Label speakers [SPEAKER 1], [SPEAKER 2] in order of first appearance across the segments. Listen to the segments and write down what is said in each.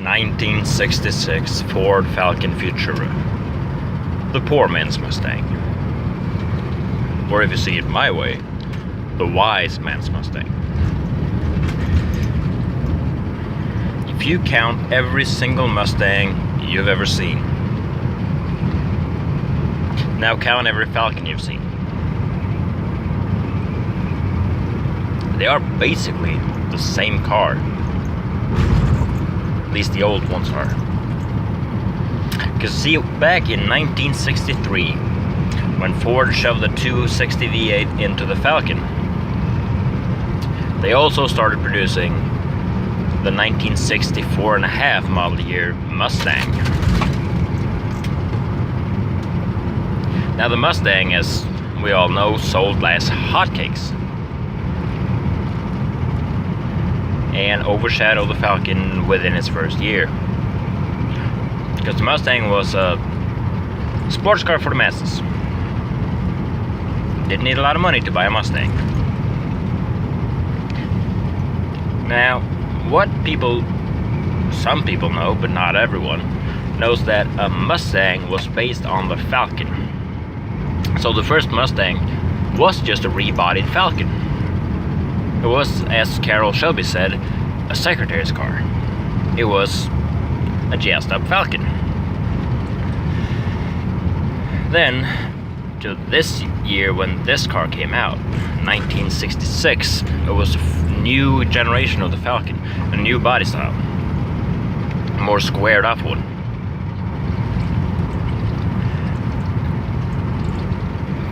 [SPEAKER 1] 1966 Ford Falcon Futura, the poor man's Mustang. Or if you see it my way, the wise man's Mustang. If you count every single Mustang you've ever seen, now count every Falcon you've seen. They are basically the same car. At least the old ones are. Because see, back in 1963, when Ford shoved the 260 V8 into the Falcon, they also started producing the 1964 and a half model year Mustang. Now the Mustang, as we all know, sold like hotcakes and overshadowed the Falcon within its first year. Because the Mustang was a sports car for the masses. Didn't need a lot of money to buy a Mustang. Now, what some people know, but not everyone, knows that a Mustang was based on the Falcon. So the first Mustang was just a rebodied Falcon. It was, as Carroll Shelby said, a secretary's car. It was a jazzed up Falcon. Then, to this year when this car came out, 1966, it was a new generation of the Falcon, a new body style, a more squared up one.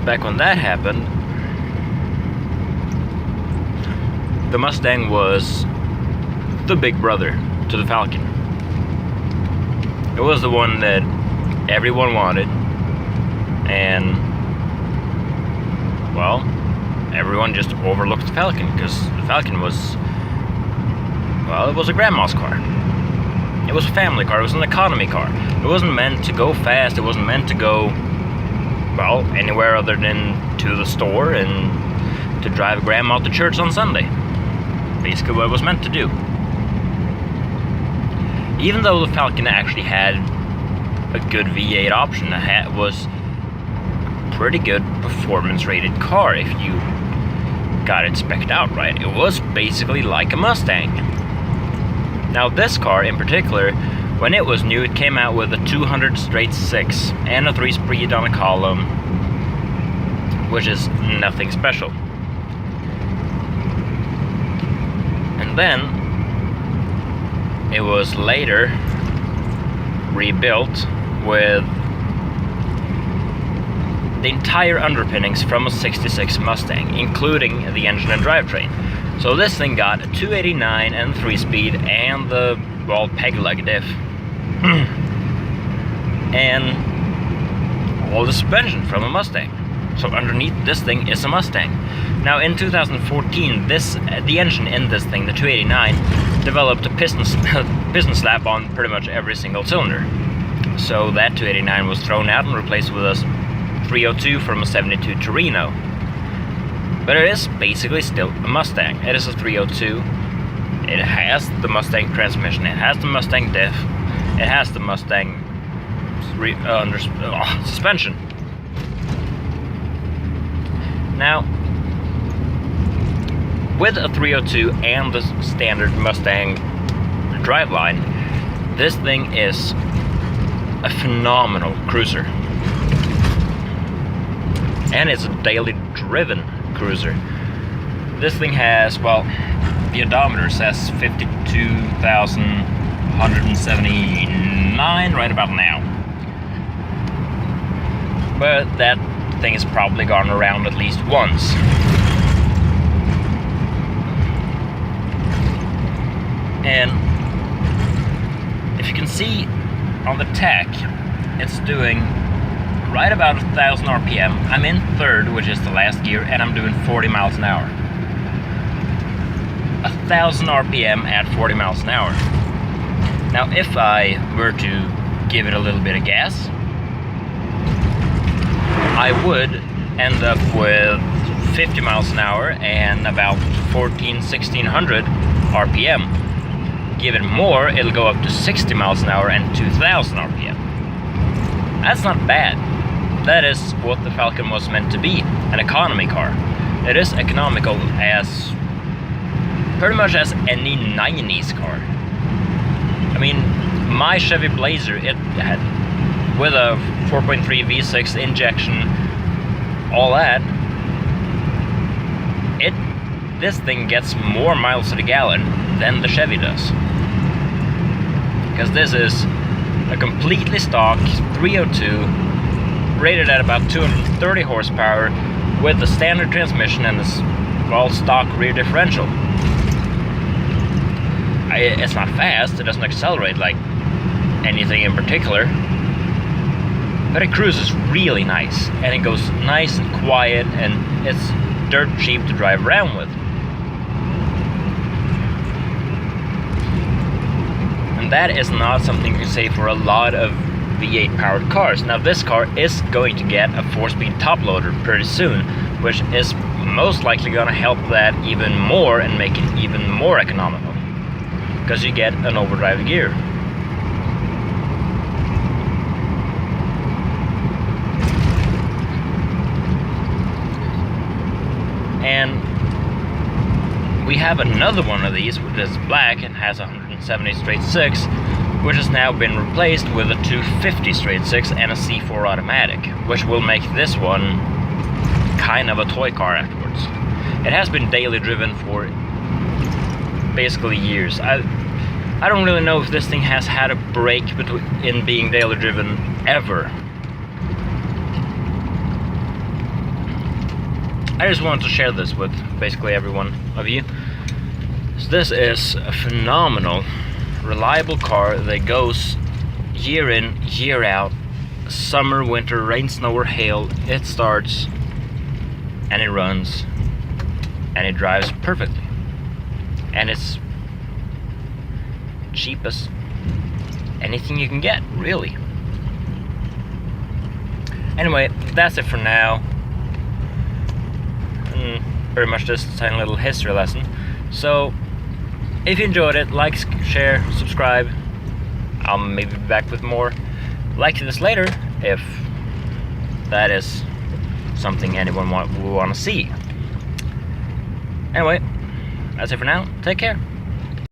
[SPEAKER 1] Back when that happened, the Mustang was the big brother to the Falcon. It was the one that everyone wanted, and well, everyone just overlooked the Falcon because the Falcon was, well, it was a grandma's car. It was a family car. It was an economy car. It wasn't meant to go fast. It wasn't meant to go, well, anywhere other than to the store and to drive grandma to church on Sunday. Basically what it was meant to do. Even though the Falcon actually had a good V8 option, it was a pretty good performance rated car if you got it spec'd out right. It was basically like a Mustang. Now this car in particular, when it was new, it came out with a 200 straight 6 and a 3-speed on a column, which is nothing special. And then it was later rebuilt with the entire underpinnings from a 66 Mustang, including the engine and drivetrain. So this thing got a 289 and 3-speed and the, well, peg leg diff. And all the suspension from a Mustang. So underneath this thing is a Mustang. Now in 2014, the engine in this thing, the 289, developed a piston slap on pretty much every single cylinder. So that 289 was thrown out and replaced with a 302 from a 72 Torino. But it is basically still a Mustang. It is a 302. It has the Mustang transmission. It has the Mustang diff. It has the Mustang suspension. Now, with a 302 and the standard Mustang driveline, this thing is a phenomenal cruiser. And it's a daily driven cruiser. This thing has, well, the odometer says 52,179 right about now. But that thing has probably gone around at least once. And if you can see on the tach, it's doing right about 1,000 RPM. I'm in third, which is the last gear, and I'm doing 40 miles an hour. 1,000 RPM at 40 miles an hour. Now, if I were to give it a little bit of gas, I would end up with 50 miles an hour and about 1,400–1,600 RPM. give it more, it'll go up to 60 miles an hour and 2,000 RPM. That's not bad. That is what the Falcon was meant to be, an economy car. It is economical as pretty much as any 90s car. I mean, my Chevy Blazer, it had, with a 4.3 V6 injection, all that, this thing gets more miles to the gallon than the Chevy does. Because this is a completely stock 302, rated at about 230 horsepower, with the standard transmission and this all-stock rear differential. It's not fast, it doesn't accelerate like anything in particular, but it cruises really nice, and it goes nice and quiet, and it's dirt cheap to drive around with. And that is not something you can say for a lot of V8 powered cars. Now this car is going to get a 4-speed top loader pretty soon, which is most likely going to help that even more and make it even more economical, because you get an overdrive gear. And we have another one of these, which is black and has 170 straight 6, which has now been replaced with a 250 straight 6 and a C4 automatic, which will make this one kind of a toy car afterwards. It has been daily driven for basically years. I don't really know if this thing has had a break in being daily driven ever. I just wanted to share this with basically every one of you. So this is a phenomenal, reliable car that goes year in, year out, summer, winter, rain, snow, or hail. It starts and it runs and it drives perfectly. And it's cheap as anything you can get, really. Anyway, that's it for now. Very much just a tiny little history lesson. So if you enjoyed it, like, share, subscribe. I'll maybe be back with more like this later if that is something anyone will want to see. Anyway, that's it for now. Take care.